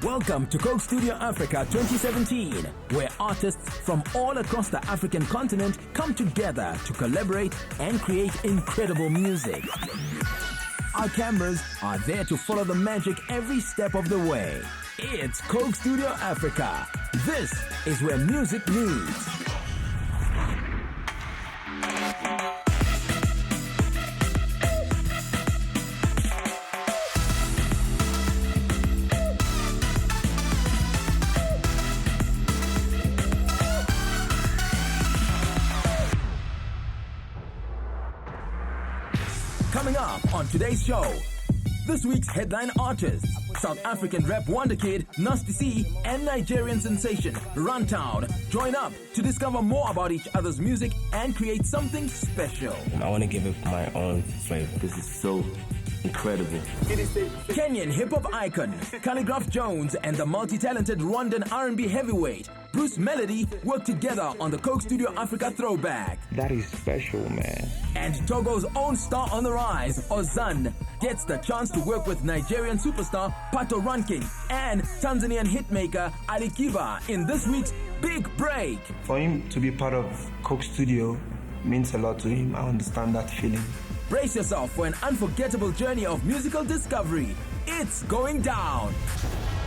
Welcome to Coke Studio Africa 2017, where artists from all across the African continent come together to collaborate and create incredible music. Our cameras are there to follow the magic every step of the way. It's Coke Studio Africa. This is where music meets. Coming up on today's show, this week's headline artists: South African rap wonder kid Nasty C and Nigerian sensation Runtown join up to discover more about each other's music and create something special. I want to give it my own flavor. This is so incredible. Kenyan hip-hop icon Khaligraph Jones and the multi-talented Rwandan R&B heavyweight Bruce Melodie work together on the Coke Studio Africa throwback. That is special, man. And Togo's own star on the rise, Ozane, gets the chance to work with Nigerian superstar Patoranking and Tanzanian hitmaker Alikiba in this week's Big Break. For him to be part of Coke Studio means a lot to him. I understand that feeling. Brace yourself for an unforgettable journey of musical discovery. It's going down.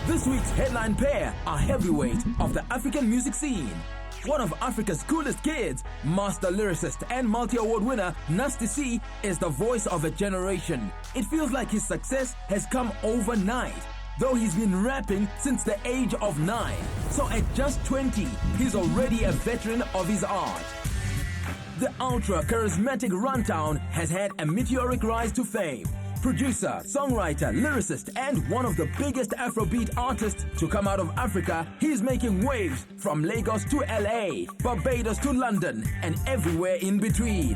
This week's headline pair are heavyweight of the African music scene. One of Africa's coolest kids, master lyricist and multi-award winner Nasty C is the voice of a generation. It feels like his success has come overnight, though he's been rapping since the age of 9. So at just 20, he's already a veteran of his art. The ultra-charismatic Runtown has had a meteoric rise to fame. Producer, songwriter, lyricist, and one of the biggest Afrobeat artists to come out of Africa, he's making waves from Lagos to LA, Barbados to London, and everywhere in between.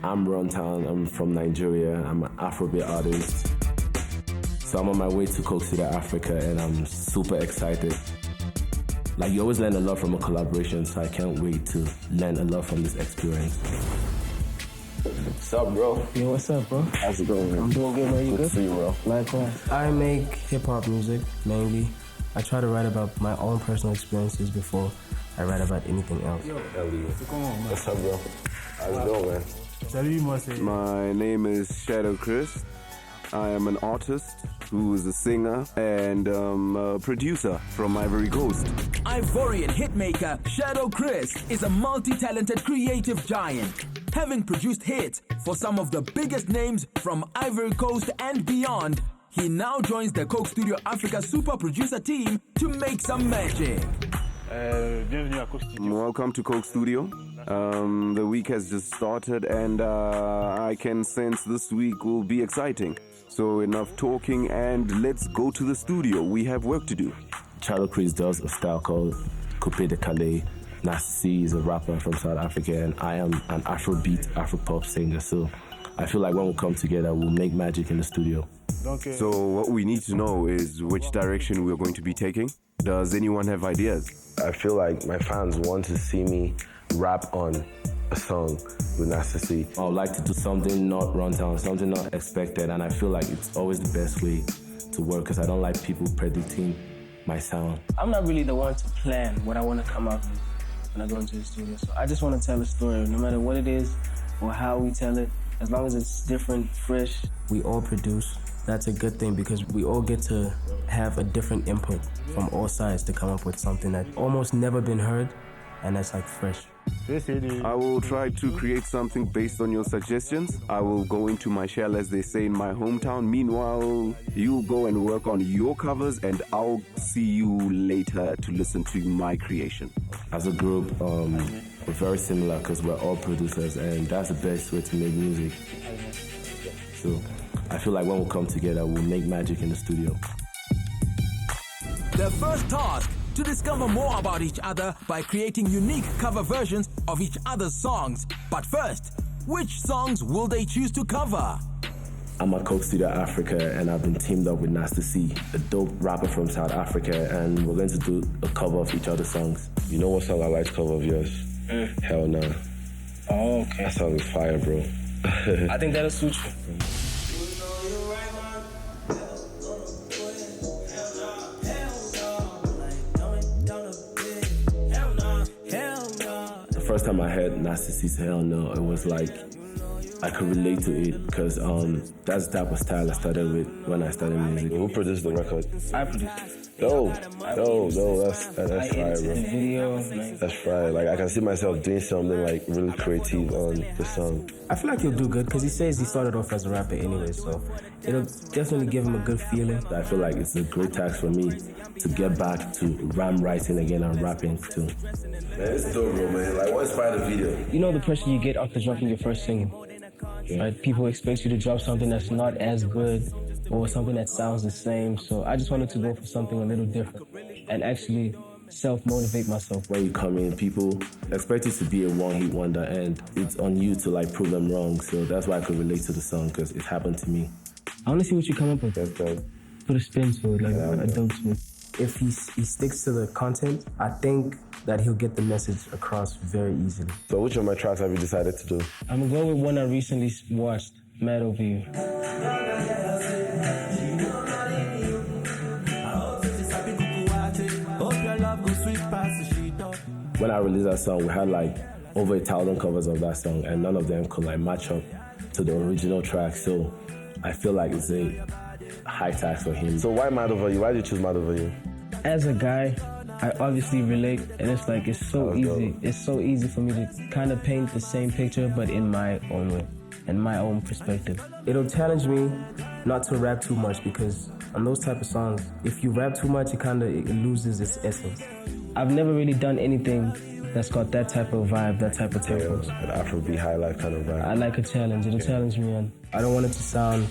I'm Runtown. I'm from Nigeria. I'm an Afrobeat artist. So I'm on my way to Coke Studio Africa, and I'm super excited. Like, you always learn a lot from a collaboration, so I can't wait to learn a lot from this experience. What's up, bro? Yo, what's up, bro? How's it going, man? I'm doing good, man. You good? To see you, bro. Likewise. I make hip-hop music, mainly. I try to write about my own personal experiences before I write about anything else. Yo, what's going on, man? What's up, bro? How's it going, man? Salut, My name is Shadow Chris. I am an artist who is a singer and a producer from Ivory Coast. Ivorian hitmaker Shadow Chris is a multi-talented creative giant, having produced hits for some of the biggest names from Ivory Coast and beyond. He now joins the Coke Studio Africa super producer team to make some magic. Welcome to Coke Studio. The week has just started and I can sense this week will be exciting. So enough talking and let's go to the studio. We have work to do. Shadow Chris does a style called Coupe de Calais. Nasty C is a rapper from South Africa, and I am an Afrobeat, Afropop singer. So I feel like when we come together, we'll make magic in the studio. So what we need to know is which direction we're going to be taking. Does anyone have ideas? I feel like my fans want to see me rap on a song with Nasty C. I would like to do something not Runtown, something not expected, and I feel like it's always the best way to work because I don't like people predicting my sound. I'm not really the one to plan what I want to come out with when I go into the studio. So I just want to tell a story, no matter what it is or how we tell it, as long as it's different, fresh. We all produce. That's a good thing because we all get to have a different input from all sides to come up with something that almost never been heard, and that's like fresh. I will try to create something based on your suggestions. I will go into my shell, as they say, in my hometown. Meanwhile, you go and work on your covers and I'll see you later to listen to my creation. As a group, we're very similar because we're all producers, and that's the best way to make music. So I feel like when we come together, we'll make magic in the studio. The first task: to discover more about each other by creating unique cover versions of each other's songs. But first, which songs will they choose to cover? I'm at Coke Studio Africa, and I've been teamed up with Nasty C, a dope rapper from South Africa, and we're going to do a cover of each other's songs. You know what song I like to cover of yours? Hell Nah. Oh, okay. That song is fire, bro. I think that'll suit you. The first time I heard Nasty C's Hell No, it was like I could relate to it because that's the type of style I started with when I started music. Who produced the record? I produced it. No, that's fire, bro. Video, That's fire. Like, I can see myself doing something like really creative on the song. I feel like he'll do good because he says he started off as a rapper anyway, so it'll definitely give him a good feeling. I feel like it's a great task for me to get back to rhyme writing again and rapping too. Man, it's dope, bro, man. Like, what inspired the video? You know the pressure you get after dropping your first single, right? People expect you to drop something that's not as good or something that sounds the same. So I just wanted to go for something a little different and actually self-motivate myself. When you come in, people expect you to be a one-hit wonder, and it's on you to like prove them wrong. So that's why I could relate to the song, because it happened to me. I want to see what you come up with. That's dope. Put a spin to it, like a dope spin. If he sticks to the content, I think that he'll get the message across very easily. So which of my tracks have you decided to do? I'm gonna go with one I recently watched, Mad Over You. When I released that song, we had like over 1,000 covers of that song, and none of them could like match up to the original track. So I feel like it's a high tax for him. So why Mad Over You? Why did you choose Mad Over You? As a guy, I obviously relate, and it's like it's so easy. It's so easy for me to kind of paint the same picture, but in my own way, in my own perspective. It'll challenge me not to rap too much, because on those type of songs, if you rap too much, it loses its essence. I've never really done anything that's got that type of vibe, that type of tempo. An Afrobeat high life kind of vibe. I like a challenge. It'll challenge me, and I don't want it to sound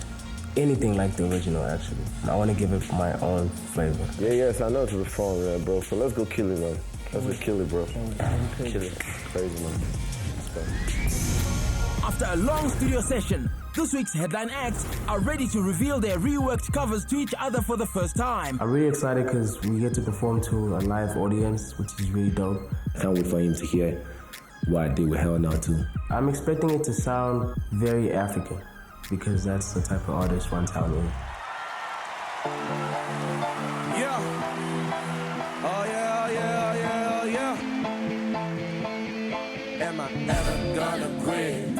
anything like the original, actually. I want to give it my own flavor. Yes, I know it's the phone, man, bro. So let's go kill it, man. Let's go kill it, bro. Kill it. Crazy, man. Let's go. After a long studio session, this week's headline acts are ready to reveal their reworked covers to each other for the first time. I'm really excited because we get to perform to a live audience, which is really dope. Can't wait for him to hear what I did with Hell Now too. I'm expecting it to sound very African, because that's the type of artist Runtown is. Yeah. Oh yeah, yeah, yeah, yeah. Am I ever gonna quit?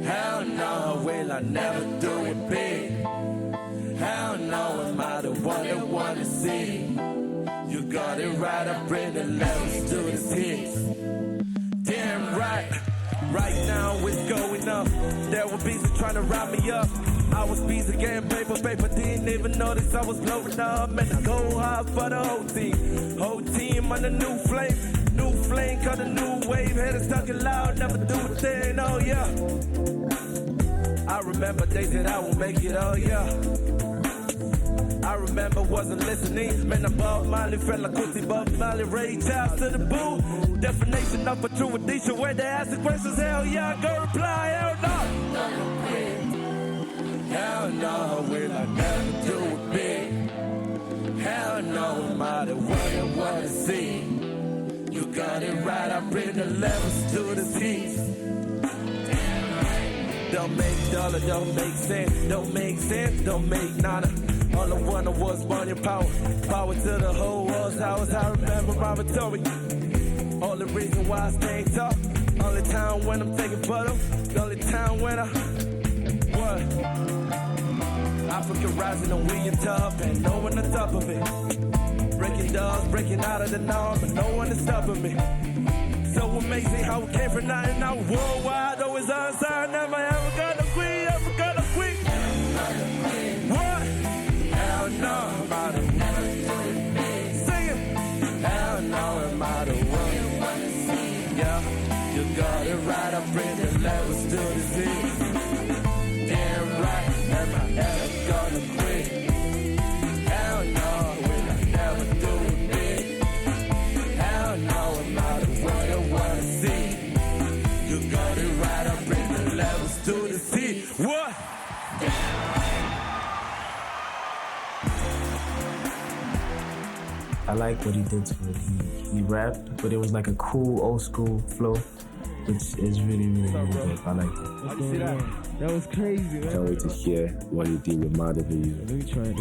Hell no, will I never do it big? Hell no, am I the one that wanna see? You got it right, I bring the levels to the six. Damn right. Right now it's going up. There were bees trying to wrap me up. I was bees again, paper, didn't even notice I was blowing up. Man, I go hard for the whole team on the new flame, cut a new wave, head stuck it loud, never do a thing, oh yeah. I remember days that I won't make it, oh yeah. I remember wasn't listening, man, I'm Bob Marley, felt like Kuti, Bob Marley, Ray Charles to the boo. Definition of a true edition, where they ask the questions, hell yeah, I go reply, hell no. Hell no, will I never do it big? Hell no, am I the one that wanna see? You got it right, I bring the levels to the seats. Don't make dollar, don't make sense, don't make nada. All I wanted was money and power to the whole world's house. I remember my victory. Only reason why I stay top. Only time when I'm taking photos. The only time when I what? Africa rising and we in top, and no one on top of it. Breaking doors, breaking out of the norm, but no one is stopping me. So amazing how we came from nothing, now worldwide, always outside, never ever gonna quit, ever gonna quit. What? Hell no, I'm out of sing it. Hell no, I'm out of yeah, you got it right, I bring the levels to the sea. Damn right, am I ever gonna quit? Hell no, will I never do it big? Hell no, I'm out of what I wanna see. You got it right, I bring the levels to the sea. What? I like what he did to it. He rapped, but it was like a cool old school flow. It's really, really, really good. I like it. What's going on? That was crazy, man. Can't wait to hear what you did with Mad Over You. Let me try it.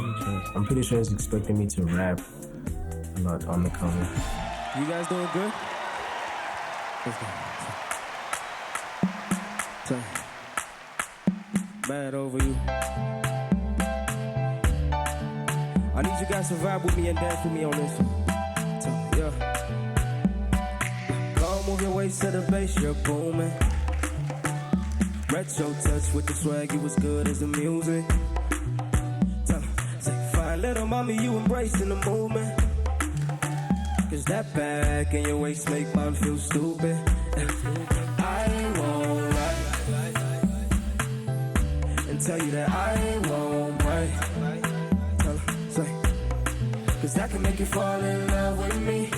I'm pretty sure he's expecting me to rap a lot on the cover. You guys doing good? Let's go. So, Mad Over You. I need you guys to vibe with me and dance with me on this one. So, yeah. Go on, move your waist to the bass, you're booming. Retro touch with the swag, you was good as the music. So, say, fine little mommy, you embracing the movement. Cause that back in your waist make mine feel stupid. I won't lie and tell you that I won't bite. Tell her, say, cause that can make you fall in love with me.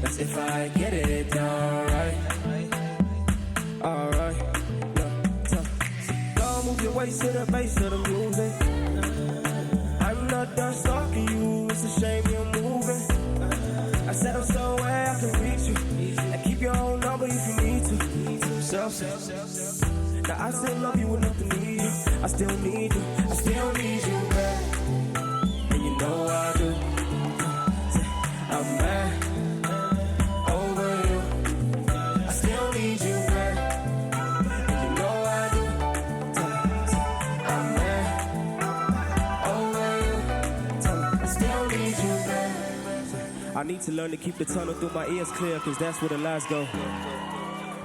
That's if I get it done right. Alright, yeah, tell her, go move your waist to the bass of the music. I'm not done stalking you, it's a shame you're moving. I said I'm somewhere I can reach you, and keep your own number if you need to. So, now I still love you enough to need you. I still need you, I still need you back. And you know I do. I'm mad over you. I still need you back. And you know I do. I'm mad over you. I still need you back. I need to learn to keep the tunnel through my ears clear, cause that's where the lies go.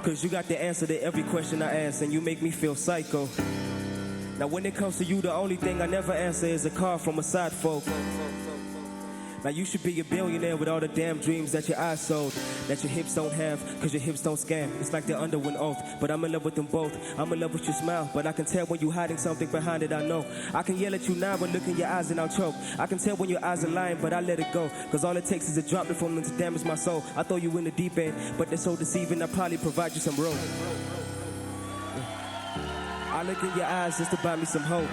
Cause you got the answer to every question I ask, and you make me feel psycho. Now when it comes to you, the only thing I never answer is a call from a side folk. Now you should be a billionaire with all the damn dreams that your eyes sold, that your hips don't have, cause your hips don't scam. It's like they're under an oath, but I'm in love with them both. I'm in love with your smile, but I can tell when you're hiding something behind it, I know. I can yell at you now, but look in your eyes and I'll choke. I can tell when your eyes are lying, but I let it go, cause all it takes is a drop from them to damage my soul. I throw you in the deep end, but they're so deceiving, I'll probably provide you some rope. I look in your eyes just to buy me some hope.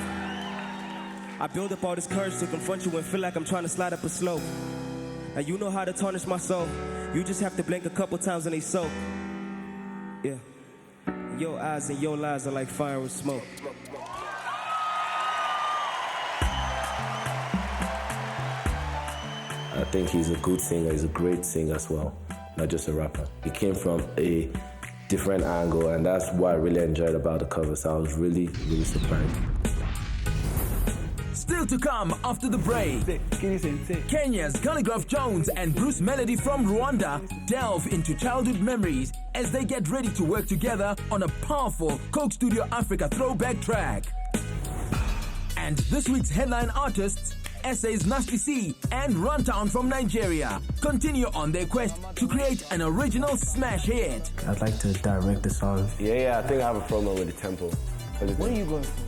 I build up all this courage to confront you and feel like I'm trying to slide up a slope. Now you know how to tarnish my soul. You just have to blink a couple times and they soak. Yeah. Your eyes and your lies are like fire and smoke. I think he's a good singer, he's a great singer as well, not just a rapper. He came from a different angle, and that's what I really enjoyed about the cover, so I was really, really surprised. Still to come after the break, Kenya's Khaligraph Jones and Bruce Melodie from Rwanda delve into childhood memories as they get ready to work together on a powerful Coke Studio Africa throwback track. And this week's headline artists, SA's Nasty C and Runtown from Nigeria, continue on their quest to create an original smash hit. I'd like to direct the song. Yeah, I think I have a problem with the tempo. What are you going for?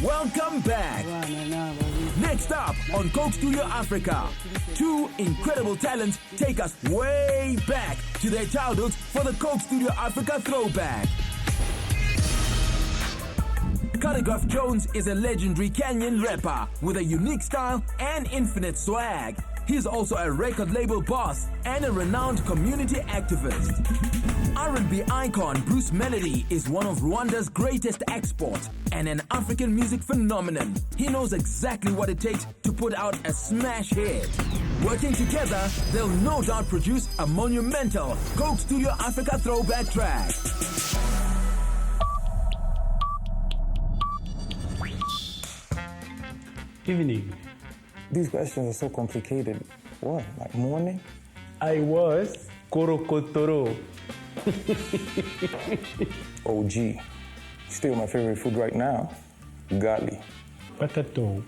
Welcome back. Next up on Coke Studio Africa, two incredible talents take us way back to their childhoods for the Coke Studio Africa throwback. Khaligraph Jones is a legendary Kenyan rapper with a unique style and infinite swag. He's also a record label boss and a renowned community activist. R&B icon Bruce Melodie is one of Rwanda's greatest exports and an African music phenomenon. He knows exactly what it takes to put out a smash hit. Working together, they'll no doubt produce a monumental Coke Studio Africa throwback track. Evening. These questions are so complicated. What, like morning? I was Korokotoro. OG. Still my favorite food right now. Gali. Potato.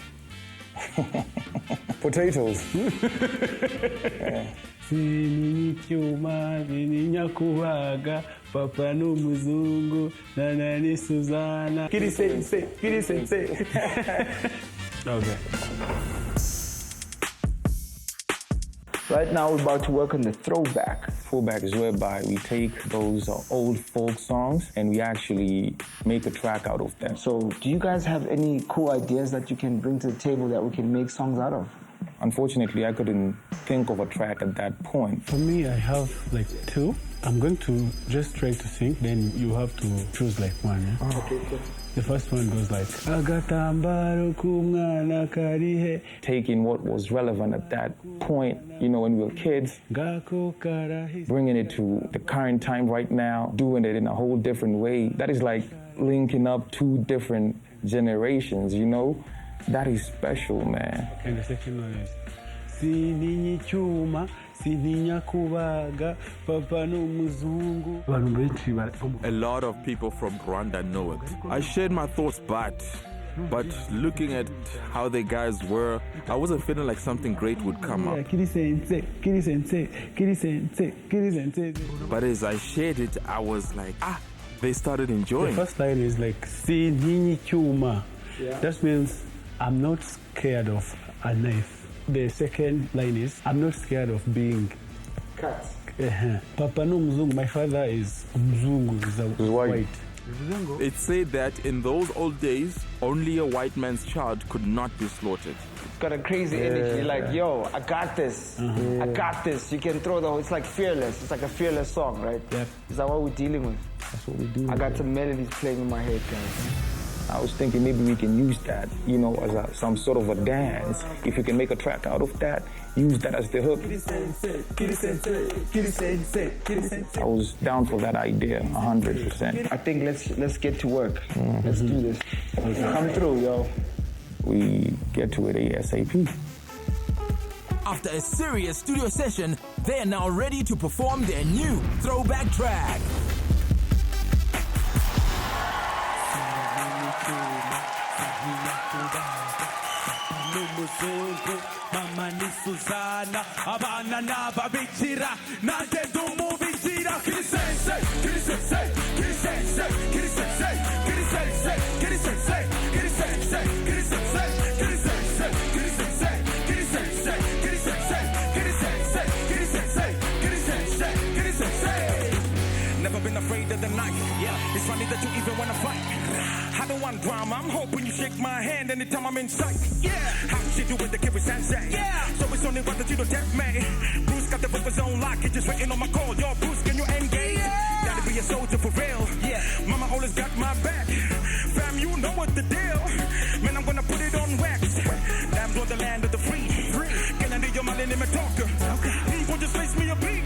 Potatoes. Yeah. Sininyuma, sininyakubaga, Papa no muzungu, Nana Suzana. Kiri sensei. Okay. Right now we're about to work on the throwback. Throwback is whereby we take those old folk songs and we actually make a track out of them. So do you guys have any cool ideas that you can bring to the table that we can make songs out of? Unfortunately, I couldn't think of a track at that point. For me, I have like two. I'm going to just try to sing, then you have to choose like one. Yeah? Okay, cool. The first one goes like taking what was relevant at that point, you know, when we were kids, bringing it to the current time right now, doing it in a whole different way. That is like linking up two different generations, you know. That is special, man. And the second one is Sininyi chuma Sininya kubaga Papa no muzungu. A lot of people from Rwanda know it. I shared my thoughts, but looking at how the guys were, I wasn't feeling like something great would come up. But as I shared it, I was like, they started enjoying. The first line is like Sininyi chuma. That means I'm not scared of a knife. The second line is, I'm not scared of being cut. Papa no mzungu, my father is mzungu, is white. It said that in those old days, only a white man's child could not be slaughtered. It's got a crazy energy, like, yo, I got this. I got this. You can throw the whole, it's like fearless. It's like a fearless song, right? Yep. Is that what we're dealing with? That's what we do. I got some melodies playing in my head, guys. I was thinking maybe we can use that, you know, as some sort of a dance. If you can make a track out of that, use that as the hook. I was down for that idea, 100%. I think let's get to work. Let's do this. Come through, yo. We get to it ASAP. After a serious studio session, they are now ready to perform their new throwback track. Mama ni Suzana, abana na babichira, na dedu mubichira. Kiri sensei, kiri sensei, kiri sensei, kiri sensei, kiri sensei, kiri sensei, kiri sensei, kiri sensei, kiri sensei, kiri sensei, kiri sensei, kiri sensei, kiri sensei, kiri sensei, kiri sensei, kiri sensei. Never been afraid of the knife. Yeah, it's funny that you even wanna fight. I don't want drama, I'm hoping you shake my hand anytime I'm in sight. Yeah, how she do with the Kiri Sensei? Yeah, so it's only right that you don't tempt me. Bruce got the weapons on lock, he just waiting on my call. Yo, Bruce, can you engage? Yeah. Gotta be a soldier for real. Yeah, mama always got my back. Fam, you know what the deal. Man, I'm gonna put it on wax. Damn, to the land of the free. Can I need your money in my talker? People just face me a beat.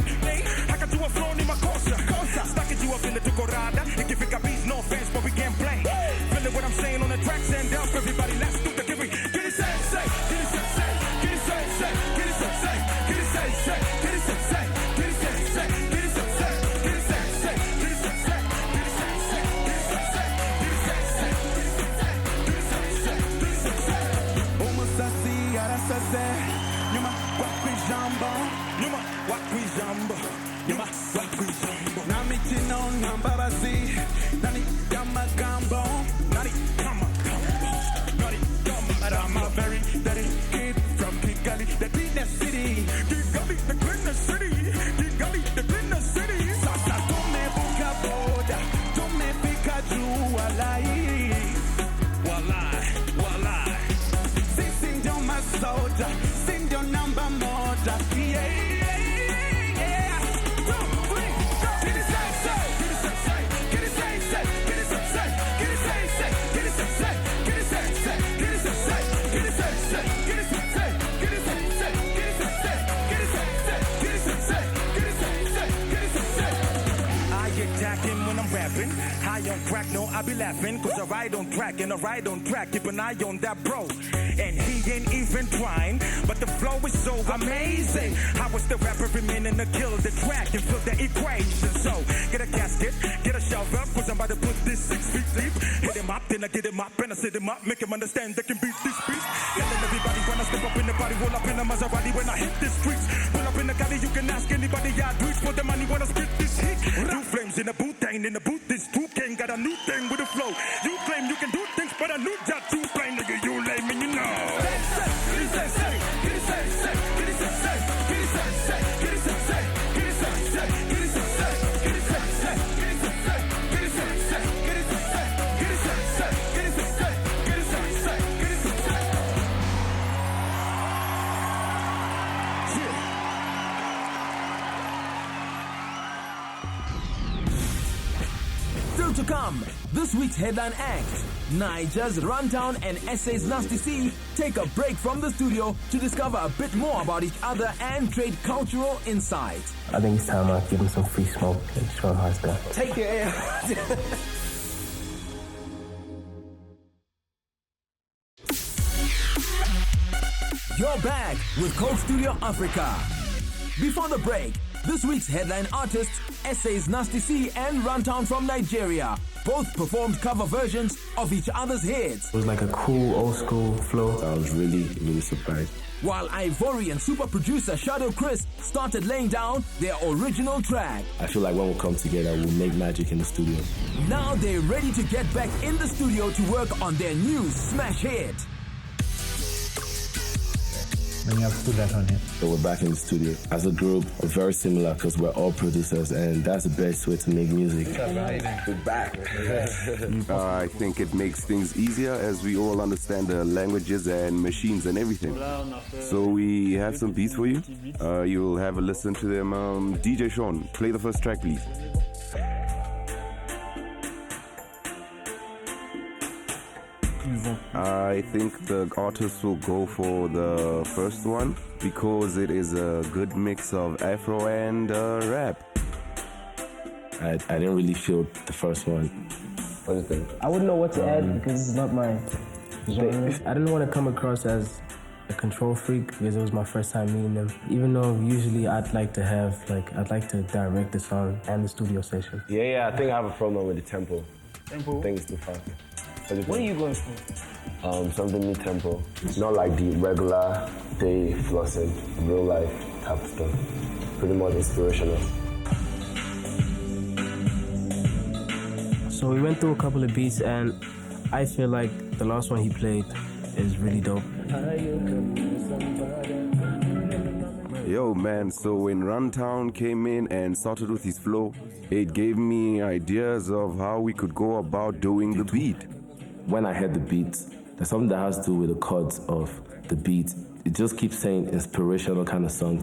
I got you a floor in my Corsa. Stuck it you up in the Tukorada. If you pick up beats, no offense, but we can't play. Feeling what I'm saying on the track, stand up, everybody, let's do the Kiri. Kiri Sensei, Kiri Sensei, Kiri Sensei, Kiri Sensei, Kiri Sensei, Kiri Sensei, Kiri Sensei, Kiri Sensei, Kiri Sensei, Kiri Sensei, Kiri Sensei, Kiri Sensei, Kiri Sensei, Kiri Sensei, Kiri Sensei. Umusasi arasaze, nyuma wakwijambo, nyuma wakwijambo, nyuma wakwijambo. Namikino nambabazi, nani yamagambo, nani yamagambo, nani yamagambo. I'm a very dirty kid from Kigali, the cleanest city. Kigali, the cleanest city. Kigali, the cleanest city. Sasa tume buka boda, tume pika juu walai, walai, walai. Sing ndio masoda, sing ndio namba moja. Yeah. High on crack, no, I be laughing, cause I ride on track, and I ride on track, keep an eye on that bro. And he ain't even trying, but the flow is so amazing. I was the rapper remaining to kill the track and fill the equation. So, get a casket, get a shovel, cause I'm about to put this 6 feet deep. Hit him up, then I get him up, and I set him up, make him understand they can beat this beast. Telling everybody when I step up in the body, roll up in a Maserati when I hit the streets. Pull up in the galley, you can ask anybody, I do it for the money when I spit this heat. Two flames in the boot, ain't in the boot, this troop gang got a new thing with a flow. You claim you can do things, but I knew that you plain, nigga, you lame and you know. Still to come, this week's headline act. Niger's Runtown and SA's Nasty C take a break from the studio to discover a bit more about each other and trade cultural insight. I think it's time I give him some free smoke and show him how it's done. Take your air. You're back with Coke Studio Africa. Before the break, this week's headline artists, SA's Nasty C and Runtown from Nigeria, both performed cover versions of each other's hits. It was like a cool, old school flow. I was really, really surprised. While Ivorian super producer Shadow Chris started laying down their original track. I feel like when we come together, we'll make magic in the studio. Now they're ready to get back in the studio to work on their new smash hit. When you have put that on it. So we're back in the studio. As a group, we're very similar because we're all producers, and that's the best way to make music. We're back. I think it makes things easier as we all understand the languages and machines and everything. So we have some beats for you. You'll have a listen to them. DJ Sean, play the first track, please. I think the artists will go for the first one because it is a good mix of Afro and rap. I didn't really feel the first one. What do you think? I wouldn't know what to add because this is not my genre. I didn't want to come across as a control freak because it was my first time meeting them. Even though usually I'd like to direct the song and the studio session. Yeah, I think I have a problem with the tempo. Tempo? I think it's too fast. What are you going for? Something mid-tempo. Not like the regular day flossing, real life type stuff. Pretty much inspirational. So we went through a couple of beats and I feel like the last one he played is really dope. Yo, man, so when Runtown came in and started with his flow, it gave me ideas of how we could go about doing the beat. When I heard the beat, there's something that has to do with the chords of the beat. It just keeps saying inspirational kind of song.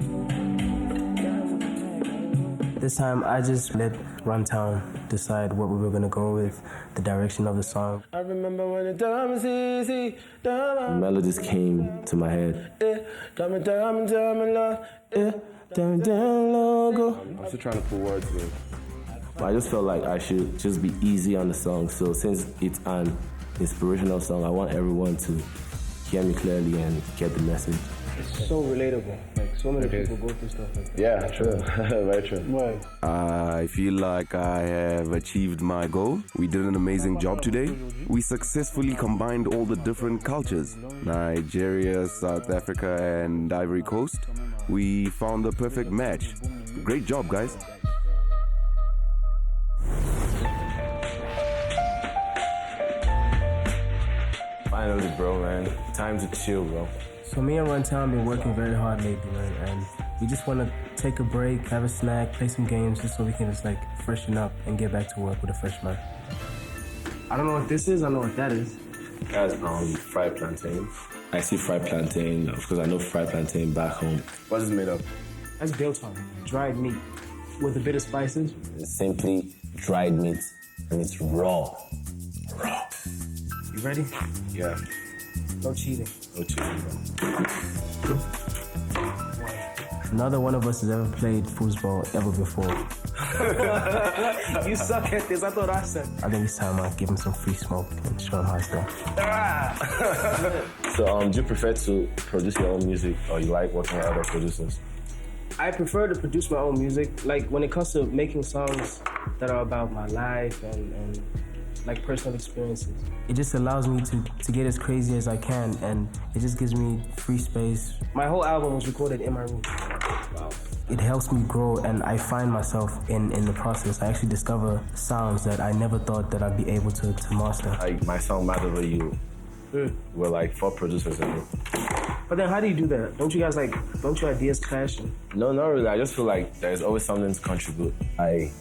This time I just let Runtown decide what we were going to go with, the direction of the song. I remember when the time is easy, Melodies came to my head. I'm still trying to put words in. I just felt like I should just be easy on the song. So since it's an inspirational song, I want everyone to hear me clearly and get the message. It's so relatable. Like so many people go through stuff like that. Yeah, true. Very true. Right. I feel like I have achieved my goal. We did an amazing job today. We successfully combined all the different cultures, Nigeria, South Africa, and Ivory Coast. We found the perfect match. Great job, guys. Finally, bro, man. Time to chill, bro. So me and Runtown been working very hard lately, man, and we just want to take a break, have a snack, play some games, just so we can just freshen up and get back to work with a fresh mind. I don't know what this is. I know what that is. That's fried plantain. I see fried plantain because I know fried plantain back home. What is it made of? That's biltong, dried meat with a bit of spices. It's simply dried meat, and it's raw. Raw. You ready? Yeah. No cheating. No cheating, bro. Neither one of us has ever played foosball ever before. You suck at this. I thought I said. I think it's time I give him some free smoke and show him how it's done. So, do you prefer to produce your own music, or you like working with other producers? I prefer to produce my own music. Like when it comes to making songs that are about my life and personal experiences. It just allows me to get as crazy as I can, and it just gives me free space. My whole album was recorded in my room. Wow. It helps me grow, and I find myself in the process. I actually discover sounds that I never thought that I'd be able to master. Like my song Mad Over You, we're like 4 producers in it. But then how do you do that? Don't your ideas clash? No, not really. I just feel like there's always something to contribute. I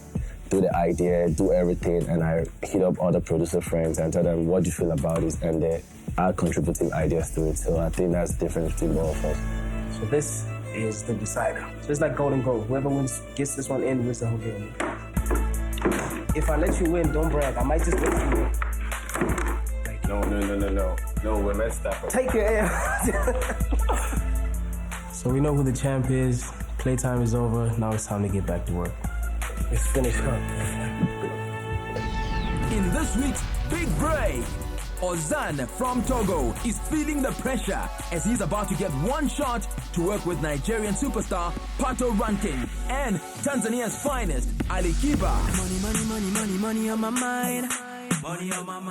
do the idea, do everything, and I hit up other producer friends and tell them what you feel about it, and they are contributing ideas to it. So I think that's the difference between all of us. So this is the decider. So it's like golden goal. Whoever gets this one in wins the whole game. If I let you win, don't brag. I might just let you win. No. No, we're messed up. Take your L. So we know who the champ is. Playtime is over. Now it's time to get back to work. Let's finish up. In this week's Big Break, Ozane from Togo is feeling the pressure as he's about to get one shot to work with Nigerian superstar Patoranking and Tanzania's finest Alikiba. Money on my mind.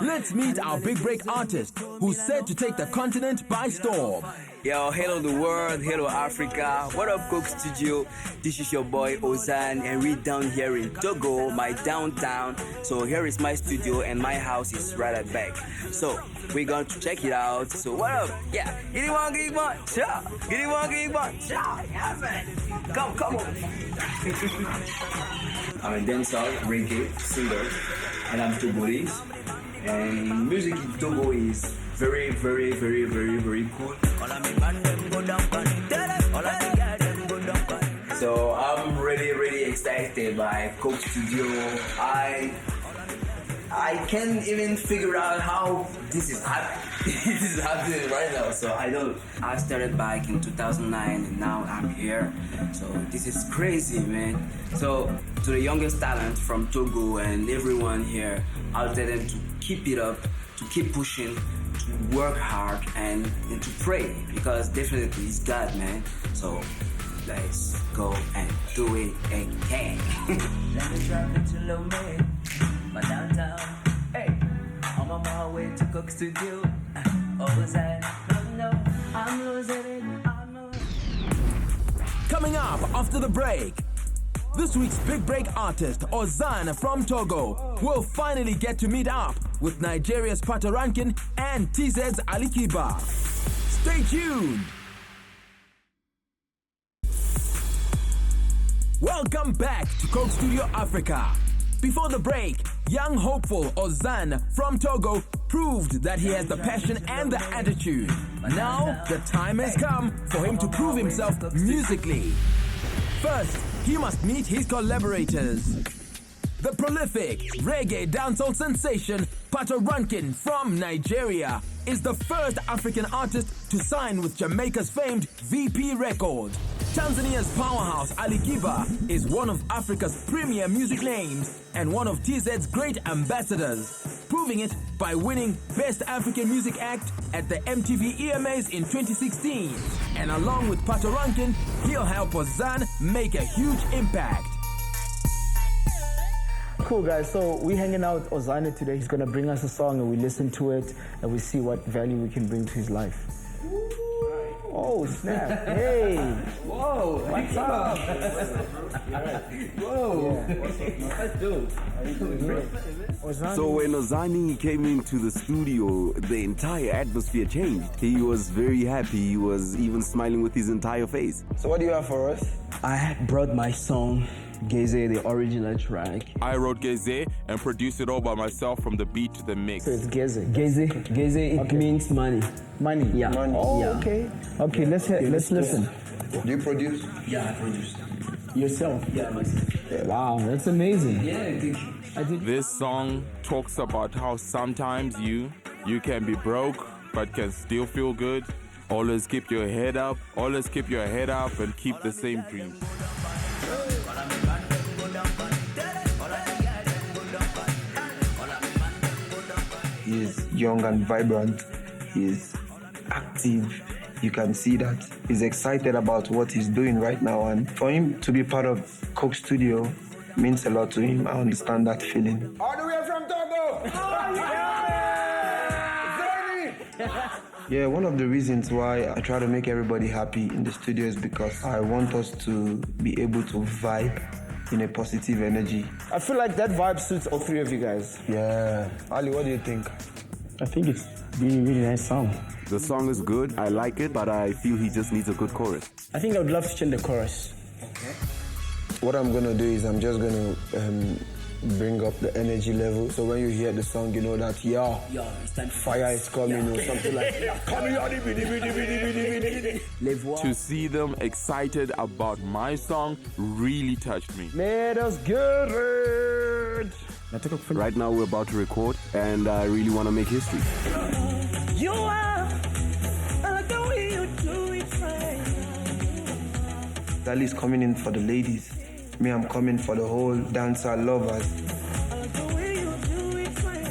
Let's meet our Big Break artist who's set to take the continent by storm. Yo, hello the world, hello Africa. What up, Coke Studio? This is your boy Ozane, and we're down here in Togo, my downtown. So here is my studio, and my house is right at back. So we're going to check it out. So what up? Yeah, get it one, ciao. Get it one, ciao. Yeah, man. Come on. I'm a dancer, reggae, singer, and I'm Togolese. And music in Togo is very, very, very, very, very cool. So I'm really excited by Coke Studio. I can't even figure out how this is happening right now. So I started back in 2009 and now I'm here. So this is crazy, man. So to the youngest talent from Togo and everyone here, I'll tell them to keep it up, to keep pushing, to work hard and to pray, because definitely it's God, man. So let's go and do it again. Let me drive it to Lomé, my downtown. Hey, I'm on my way to Coke Studio. Ozane, no, I'm losing it. Coming up after the break, this week's Big Break artist, Ozane from Togo, will finally get to meet up with Nigeria's Patoranking and TZ's Alikiba. Stay tuned! Welcome back to Coke Studio Africa. Before the break, young hopeful Ozane from Togo proved that he has the passion and the attitude. Now, the time has come for him to prove himself musically. First, he must meet his collaborators. The prolific reggae dancehall sensation Patoranking from Nigeria is the first African artist to sign with Jamaica's famed VP Records. Tanzania's powerhouse Alikiba is one of Africa's premier music names and one of TZ's great ambassadors, proving it by winning Best African Music Act at the MTV EMAs in 2016. And along with Patoranking, he'll help Ozane make a huge impact. Cool, guys. So we're hanging out with Ozane today. He's gonna bring us a song and we listen to it and we see what value we can bring to his life. Oh, snap. Hey. Whoa. What's up? Whoa. Let's do it. So when Ozane came into the studio, the entire atmosphere changed. He was very happy. He was even smiling with his entire face. So what do you have for us? I brought my song, Geze, the original track. I wrote Geze and produced it all by myself from the beat to the mix. So it's Geze. Geze, it means money. Money? Yeah. Money. Oh, yeah. Okay. Okay, let's listen. Do you produce? Yeah, I produced. Yourself? Yeah, myself. Wow, that's amazing. Yeah, thank you. This song talks about how sometimes you can be broke but can still feel good. Always keep your head up. Always keep your head up and keep the same dream. He's young and vibrant. He's active. You can see that he's excited about what he's doing right now. And for him to be part of Coke Studio means a lot to him. I understand that feeling. All the way from Togo! Yeah, one of the reasons why I try to make everybody happy in the studio is because I want us to be able to vibe in a positive energy. I feel like that vibe suits all three of you guys. Yeah. Ali, what do you think? I think it's really nice song. The song is good. I like it, but I feel he just needs a good chorus. I think I would love to change the chorus. Okay. What I'm going to do is I'm just going to bring up the energy level. So when you hear the song, you know that, fire is coming or something like that. To see them excited about my song really touched me. Let us get it. it. Right now we're about to record, and I really want to make history. You are, I like the way you do it right. Dali's coming in for the ladies. Me, I'm coming for the whole dancer lovers. I like the way you do it right.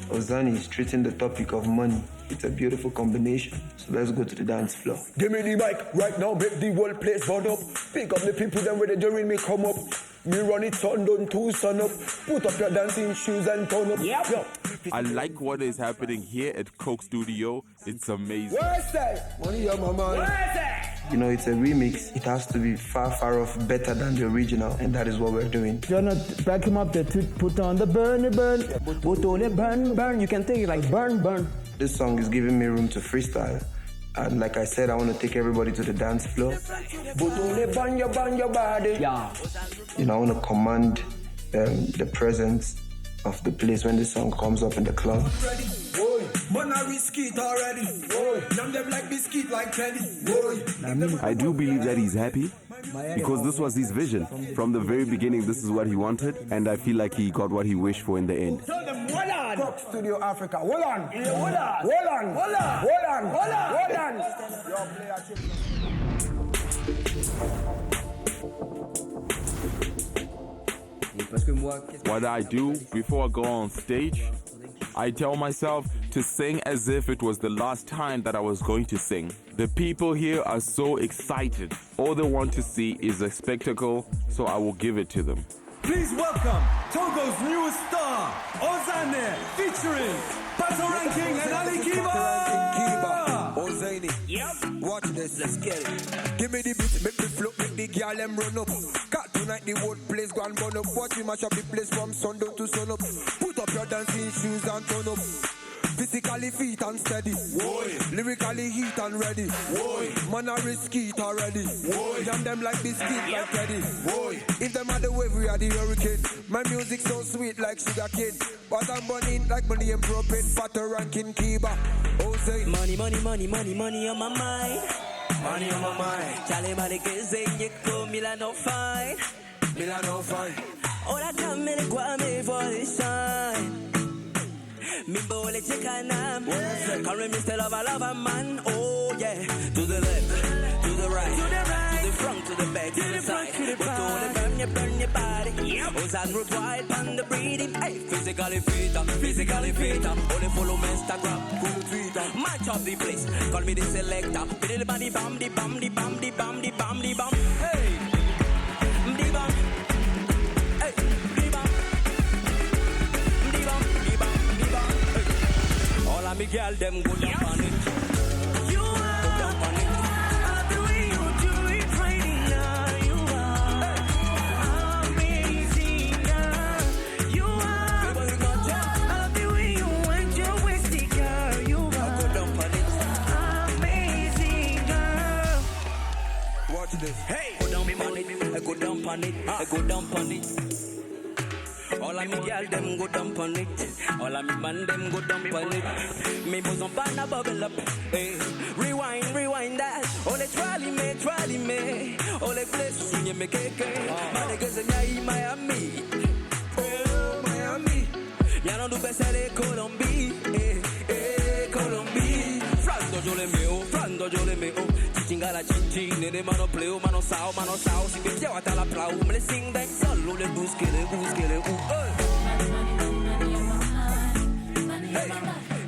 Ozane is treating the topic of money. It's a beautiful combination. So let's go to the dance floor. Give me the mic right now, make the whole place burn up. Pick up the people then when they during me come up. Me run it sundown to sun up. Put up your dancing shoes and turn up. Yep. I like what is happening here at Coke Studio. It's amazing. Where's that? Money on my mind. Where's that? You know, it's a remix. It has to be far, far off better than the original. And that is what we're doing. You're not back him up there to put on the burn. Put on the burn. You can take it like burn. This song is giving me room to freestyle. And like I said, I want to take everybody to the dance floor. But only burn your body. Yeah. You know, I want to command the presence of the place when this song comes up in the club. Man, I risk it already. None them like biscuit like Kelly. I do believe that he's happy because this was his vision. From the very beginning, this is what he wanted, and I feel like he got what he wished for in the end. Tell them, hold on. Coke Studio Africa, hold on. Hold on. What I do before I go on stage, I tell myself to sing as if it was the last time that I was going to sing. The people here are so excited. All they want to see is a spectacle, so I will give it to them. Please welcome Togo's newest star, Ozane, featuring Patoranking and Alikiba. Ozane. Yep. Watch this. Let's get it. Give me the beat, make me flow, make the girl them run up. Cut tonight the whole place go and burn up. Watch me mash up the place from sundown to sun up. Put up your dancing shoes and turn up. Physically fit and steady. Woy. Lyrically heat and ready. Woy. Man, I risk it already. Woy. Jam them like biscuit like Teddy. Woy. If them are the wave, we are the hurricane. My music so sweet like sugar cane. But I'm burning like money and propane. Patoranking and Alikiba. Ozane. Money on my mind. Money on my mind. Charlie Malikeze, you call Milano fine. Milano fine. All I come me the for the shine. Me bole chikanam. Carry me still love a man. Oh yeah. To the left, to the right, to the front, to the back, to the side. But to burn your body. Ozane root wide on the breathing. Hey, physically fit. Only follow me Instagram. Cool feet. Match up the place. Call me the selector. Biddle body bam, the bam. Hey, the bam. Hey, the bam. All of me girl them go down on it. You are. Go down on it. I love the way you do it right now. You are amazing, girl. You are. I love the way you want your waist, girl. You are. Go down on it. Amazing, girl. Watch this. Hey, go down on it. I go down on it. I go down on it. All of me girl them go dump on it. All of me man them go dump on it. Me bosom on a bubble up. Hey, rewind that. Ole trolley me. Ole place you me keke. My niggas in Miami. Oh Miami. Ya no do besele Colombia. Colombia. Frando yo le meo. Chinga la chinchine de mano pleo, mano sao. Si me lleva hasta la plau, me le sing den solo le busque. Hey,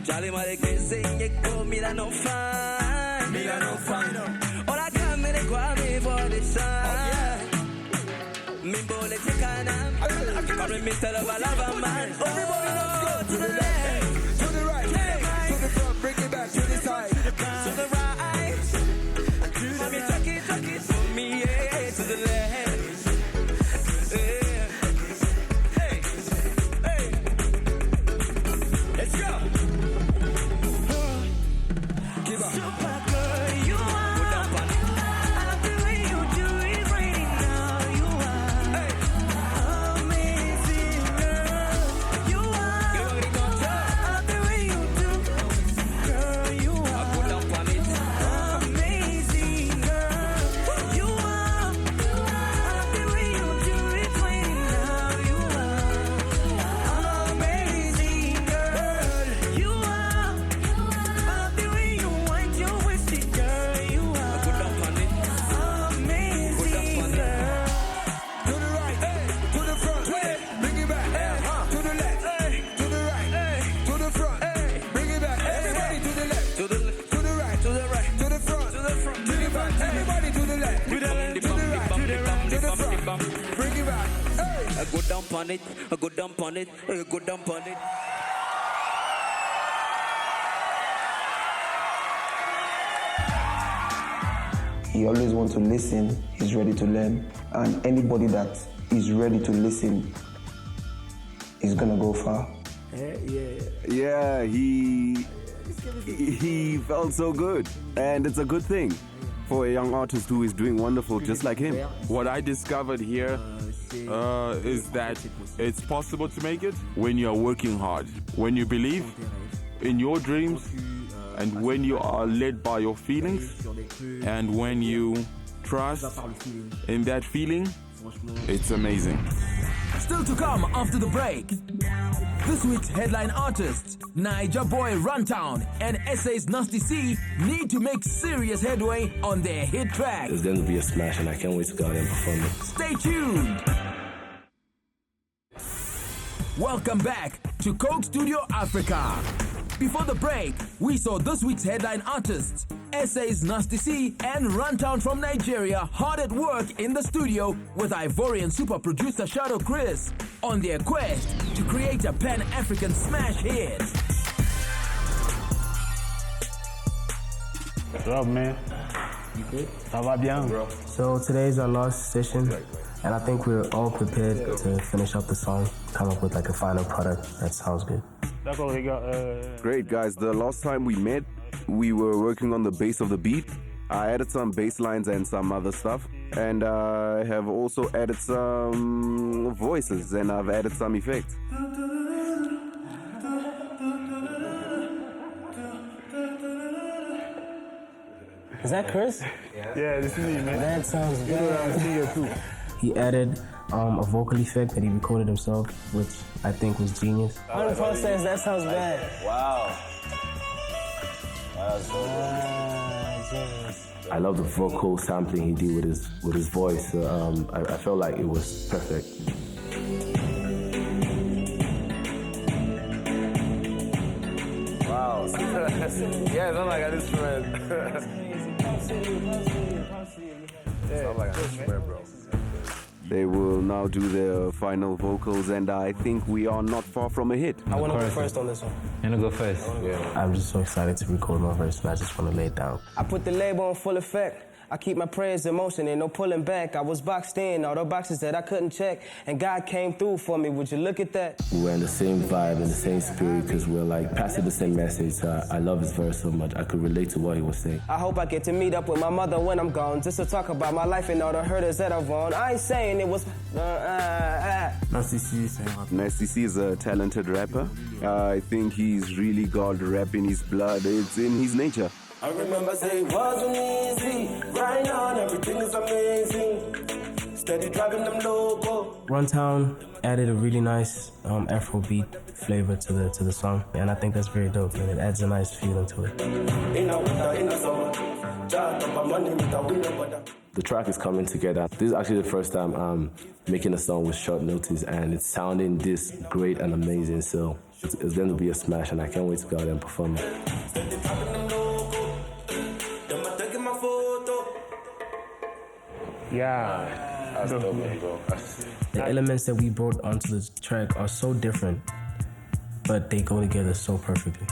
Charlie mare que se yeko Milano fine. All I come me de guave for the sun. Me bole chicana, come me tell of a lava man. Everybody let's go to the left, to the right, to the front, bring it back to the side, to the right. Tuck it for me, yeah, to the left. Yeah. Hey. Let's go. Super girl, you are. I love the way you do it right now. You are amazing, girl. You are. I Bring it back. Hey. I go down on it, I go down on it, I go down on it. He always wants to listen, he's ready to learn. And anybody that is ready to listen is gonna go far. Yeah, he felt so good. And it's a good thing for a young artist who is doing wonderful just like him. What I discovered here is that it's possible to make it when you're working hard, when you believe in your dreams, and when you are led by your feelings, and when you trust in that feeling. It's amazing. Still to come after the break. This week's headline artists, Niger boy Runtown and SA's Nasty C, need to make serious headway on their hit track. It's going to be a smash, and I can't wait to go out and perform it. Stay tuned. Welcome back to Coke Studio Africa. Before the break, we saw this week's headline artists, SA's Nasty C and Runtown from Nigeria, hard at work in the studio with Ivorian super producer Shadow Chris on their quest to create a Pan-African smash hit. What's up, man? You good? Ça va bien, bro? So today's our last session, and I think we're all prepared to finish up the song, come up with like a final product that sounds good. Great, guys. The last time we met, we were working on the bass of the beat. I added some bass lines and some other stuff. And I have also added some voices, and I've added some effects. Is that Chris? Yeah, this is me, man. That sounds good. He added a vocal effect that he recorded himself, which I think was genius. 100%, that sounds bad. Wow. I love the vocal sampling he did with his voice. I felt like it was perfect. Wow. Yeah, not like an instrument. Sound like an instrument, bro. They will now do their final vocals, and I think we are not far from a hit. I want to go first on this one. You want to go first? Yeah. I'm just so excited to record my verse, and I just want to lay it down. I put the label on full effect. I keep my prayers in motion and no pulling back. I was boxed in, all the boxes that I couldn't check, and God came through for me. Would you look at that? We were in the same vibe, in the same spirit, because we're like passing the same message. I love his verse so much. I could relate to what he was saying. I hope I get to meet up with my mother when I'm gone, just to talk about my life and all the hurdles that I've won. I ain't saying it was... Nasty C is a talented rapper. I think he's really got rap in his blood. It's in his nature. I remember saying it wasn't easy. Right now, everything is amazing. Steady driving them local. Runtown added a really nice Afrobeat flavor to the song, and I think that's very dope. And it adds a nice feeling to it. The track is coming together. This is actually the first time I'm making a song with short notice, and it's sounding this great and amazing. So it's going to be a smash, and I can't wait to go out and perform it. Yeah. That's dope, bro. The elements that we brought onto the track are so different, but they go together so perfectly.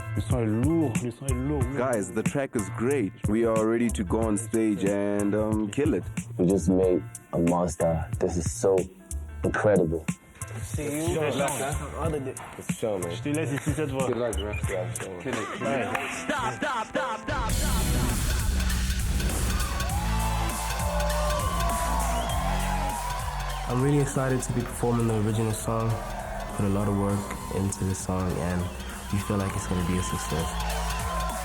Guys, the track is great. We are ready to go on stage and kill it. We just made a monster. This is so incredible. See you. It's show, man. Je te laisse ici cette fois. Good luck, bro. Stop. I'm really excited to be performing the original song. Put a lot of work into the song, and we feel like it's going to be a success.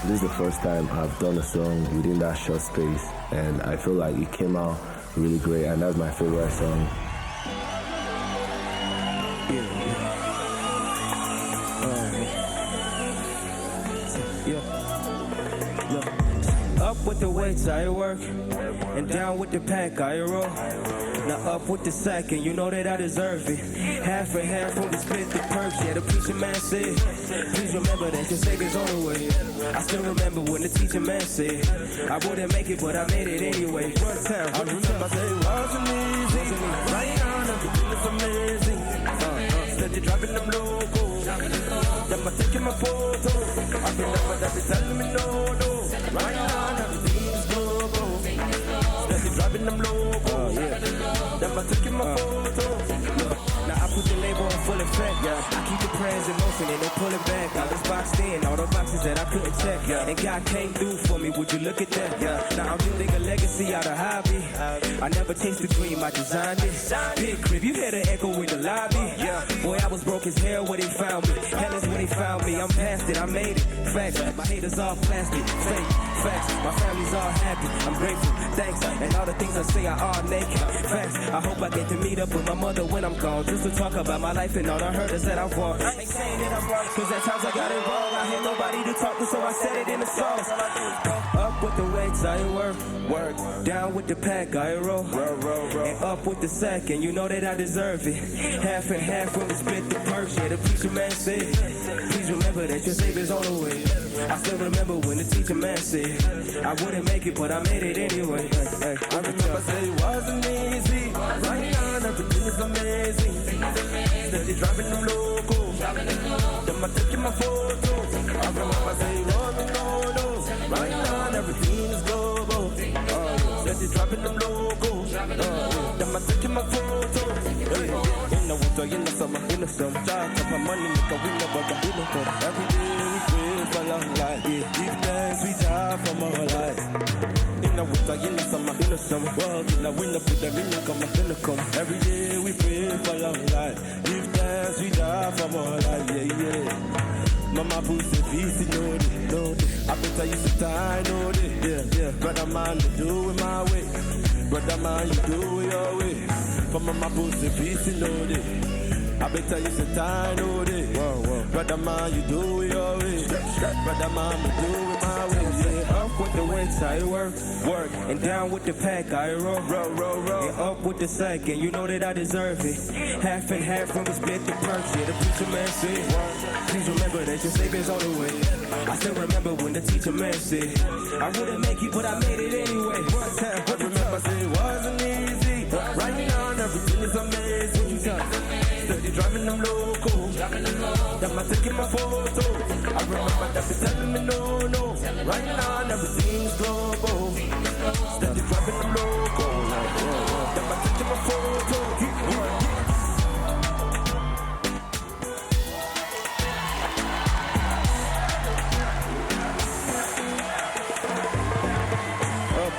This is the first time I've done a song within that short space, and I feel like it came out really great, and that's my favorite song. Up with the weights, I work, and down with the pack, I roll. Now up with the sack, and you know that I deserve it. Half and half when we split the perks. Yeah, the preacher man said, please remember that your Savior's on the way. I still remember when the teacher man said, I wouldn't make it, but I made it anyway. Runtown, I remember I said it wasn't easy. Right now, driving them loco. Them a taking my photo. I remember that they telling me no. Right now, everything's global. Steady driving them loco. Them a taking my photo. Now I put the label on full effect, I keep the prayers in motion and they pull it back. I was boxed in, all the boxes that I couldn't check, and God came through for me, would you look at that, Now I'm building a legacy out of hobby. I never chased the dream, I designed it. Big crib, you hear the echo in the lobby. Boy, I was broke as hell where they found me. Hell is where they found me, I'm past it, I made it. Facts, my haters all plastic, fake. Facts, my family's all happy, I'm grateful, thanks. And all the things I say are all naked. Facts, I hope I get to meet up with my mother when I'm gone, just to talk about my life and all I heard is that I won. I ain't saying that I'm wrong, cause at times I got it wrong. I had nobody to talk to, so I said it in the songs. Up with the weights, I work. Down with the pack, I roll. And up with the sack, and you know that I deserve it. Half and half when we split the perks, the preacher man said, please remember that your Savior's on the way. I still remember when the teacher man said, I wouldn't make it, but I made it anyway. I remember say it wasn't easy. Right now, everything is amazing. Steady driving them loco. Them a taking my photo. I remember say it wasn't no. Right now, everything is global. Steady driving them loco. Them a taking my photo. In the winter, in the summer, Charge up my money, make a winner, but I didn't go. Every day we pray for long life. Give thanks, we die from our life. In the winter, in the summer, world in the winter, put them in the come. Every day we pray for long life. Give thanks, we die from our life, Mama pussy feasty, know it. I bet I used to die, know it. Brother man, you do it my way. Brother man, you do it your way. For mama pussy feasty, know it. I bet I used to die, know it. Brother man, you do it your way. Brother man, you do it my way. Up with the weights, I work. And down with the pack, I roll. And up with the sack, and you know that I deserve it. Half and half when we split the perks, the preacher man said, please remember that your Savior's on the way. I still remember when the teacher man said, I wouldn't make it, but I made it anyway. One time, but remember, say it wasn't easy. Right now, everything is amazing. Steady driving them loco. Them a taking my photo. I remember that they telling me no. Right now, everything's global. Steady driving them loco. Them a taking my photo.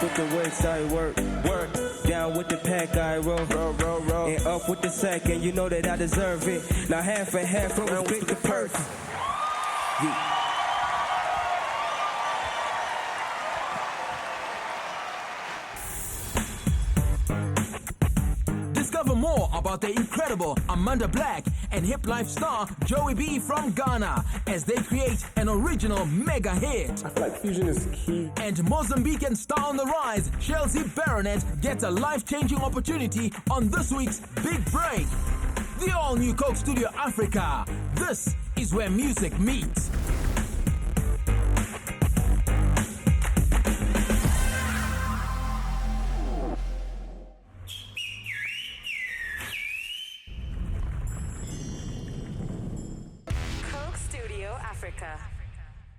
With the weights, I work. Down with the pack, I roll. And up with the sack, and you know that I deserve it. Now half and half when we split the purse. Discover more about the incredible Amanda Black and hip life star Joey B from Ghana as they create an original mega hit. I feel like fusion is key. And Mozambican star on the rise, Chelsea Baronet, gets a life-changing opportunity on this week's Big Break. The all-new Coke Studio Africa. This is where music meets. Coke Studio Africa.